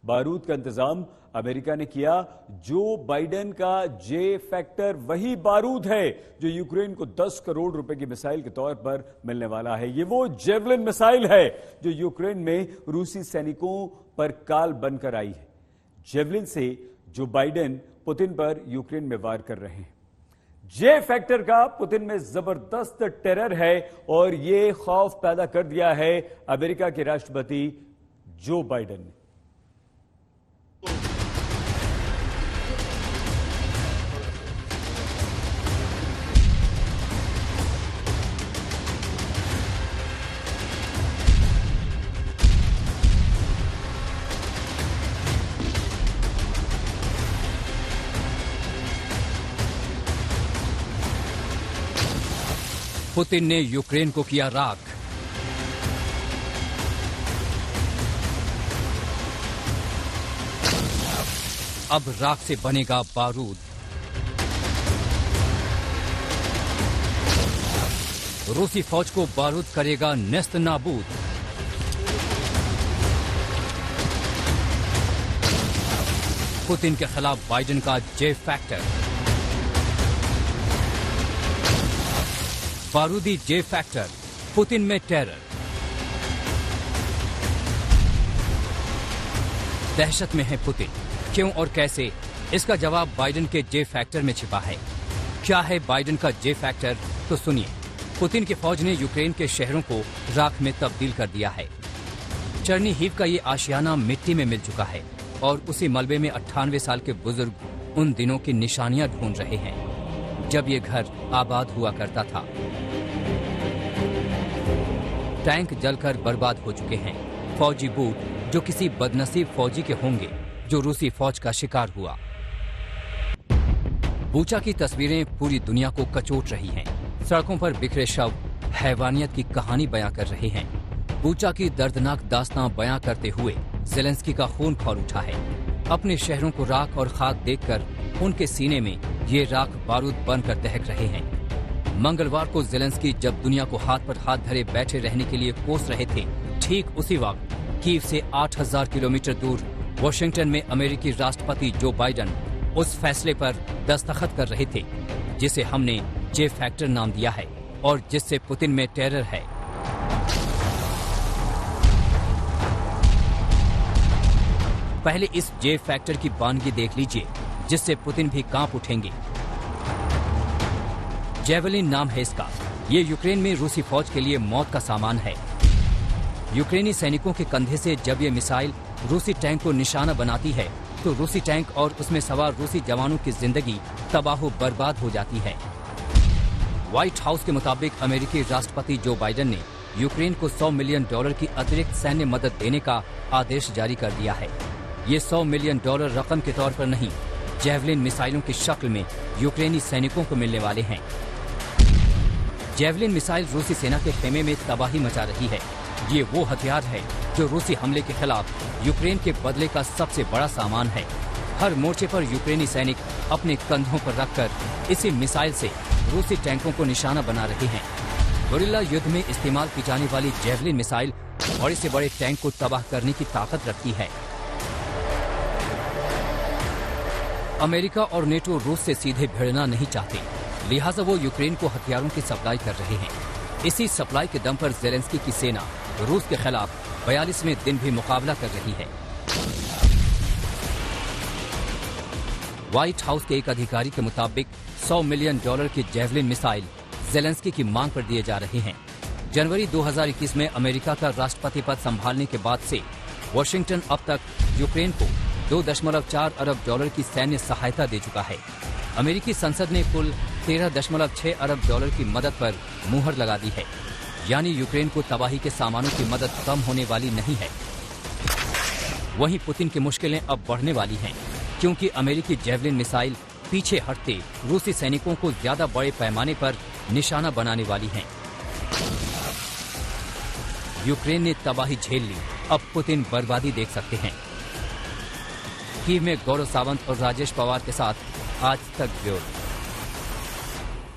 बारूद का इंतजाम अमेरिका ने किया। जो बाइडेन का जे फैक्टर वही बारूद है जो यूक्रेन को 10 करोड़ रुपए की मिसाइल के तौर पर मिलने वाला है। ये वो जेवलिन मिसाइल है जो यूक्रेन में रूसी सैनिकों पर काल बनकर आई है। जेवलिन से जो बाइडेन पुतिन पर यूक्रेन में वार कर रहे हैं। जे फैक्टर का पुतिन में जबरदस्त टेरर है और ये खौफ पैदा कर दिया है अमेरिका के राष्ट्रपति जो बाइडेन ने। पुतिन ने यूक्रेन को किया राख। अब राख से बनेगा बारूद। रूसी फौज को बारूद करेगा नेस्त नाबूद। पुतिन के खिलाफ बाइडेन का जे फैक्टर। बारूदी जे फैक्टर, पुतिन में टेरर। दहशत में है पुतिन। क्यों और कैसे, इसका जवाब बाइडेन के जे फैक्टर में छिपा है। क्या है बाइडेन का जे फैक्टर, तो सुनिए। पुतिन की फौज ने यूक्रेन के शहरों को राख में तब्दील कर दिया है। चर्नीहिव का ये आशियाना मिट्टी में मिल चुका है और उसी मलबे में 98 साल के बुजुर्ग उन दिनों की निशानियां ढूंढ रहे हैं जब ये घर आबाद हुआ करता था। टैंक जलकर बर्बाद हो चुके हैं। फौजी बूट जो किसी बदनसीब फौजी के होंगे जो रूसी फौज का शिकार हुआ। बूचा की तस्वीरें पूरी दुनिया को कचोट रही हैं। सड़कों पर बिखरे शव हैवानियत की कहानी बयां कर रहे हैं। बूचा की दर्दनाक दास्तां बयां करते हुए ज़ेलेंस्की का खून खौल उठा है। अपने शहरों को राख और खाक देखकर उनके सीने में ये राख बारूद बनकर दहक रहे हैं। मंगलवार को ज़ेलेंस्की जब दुनिया को हाथ पर हाथ धरे बैठे रहने के लिए कोस रहे थे, ठीक उसी वक्त कीव से 8000 किलोमीटर दूर वॉशिंगटन में अमेरिकी राष्ट्रपति जो बाइडेन उस फैसले पर दस्तखत कर रहे थे जिसे हमने जे फैक्टर नाम दिया है और जिससे पुतिन में टेरर है। पहले इस जे फैक्टर की बानगी देख लीजिए जिससे पुतिन भी कांप उठेंगे। जेवलिन नाम है इसका। ये यूक्रेन में रूसी फौज के लिए मौत का सामान है। यूक्रेनी सैनिकों के कंधे से जब ये मिसाइल रूसी टैंक को निशाना बनाती है तो रूसी टैंक और उसमें सवार रूसी जवानों की जिंदगी तबाह बर्बाद हो जाती है। व्हाइट हाउस के मुताबिक अमेरिकी राष्ट्रपति जो बाइडेन ने यूक्रेन को $100 मिलियन की अतिरिक्त सैन्य मदद देने का आदेश जारी कर दिया है। ये $100 मिलियन रकम के तौर पर नहीं, जेवलिन मिसाइलों की शक्ल में यूक्रेनी सैनिकों को मिलने वाले हैं। जेवलिन मिसाइल रूसी सेना के खेमे में तबाही मचा रही है। ये वो हथियार है जो रूसी हमले के खिलाफ यूक्रेन के बदले का सबसे बड़ा सामान है। हर मोर्चे पर यूक्रेनी सैनिक अपने कंधों पर रखकर इसी मिसाइल से रूसी टैंकों को निशाना बना रहे हैं। गोरिल्ला युद्ध में इस्तेमाल की जाने वाली जेवलिन मिसाइल बड़े से बड़े टैंक को तबाह करने की ताकत रखती है। अमेरिका और नेटो रूस से सीधे भिड़ना नहीं चाहते, लिहाजा वो यूक्रेन को हथियारों की सप्लाई कर रहे हैं। इसी सप्लाई के दम पर ज़ेलेंस्की की सेना रूस के खिलाफ 42वें दिन भी मुकाबला कर रही है। व्हाइट हाउस के एक अधिकारी के मुताबिक $100 मिलियन की जेवलिन मिसाइल ज़ेलेंस्की की मांग पर दिए जा रहे हैं। जनवरी 2021 में अमेरिका का राष्ट्रपति पद संभालने के बाद से वॉशिंगटन अब तक यूक्रेन को $2.4 अरब की सैन्य सहायता दे चुका है। अमेरिकी संसद ने कुल $13.6 अरब की मदद पर मुहर लगा दी है। यानी यूक्रेन को तबाही के सामानों की मदद कम होने वाली नहीं है। वहीं पुतिन की मुश्किलें अब बढ़ने वाली हैं, क्योंकि अमेरिकी जेवलिन मिसाइल पीछे हटते रूसी सैनिकों को ज्यादा बड़े पैमाने पर निशाना बनाने वाली हैं। यूक्रेन ने तबाही झेल ली, अब पुतिन बर्बादी देख सकते हैं। कीव में गौरव सावंत और राजेश पवार के साथ आज तक ब्यूरो।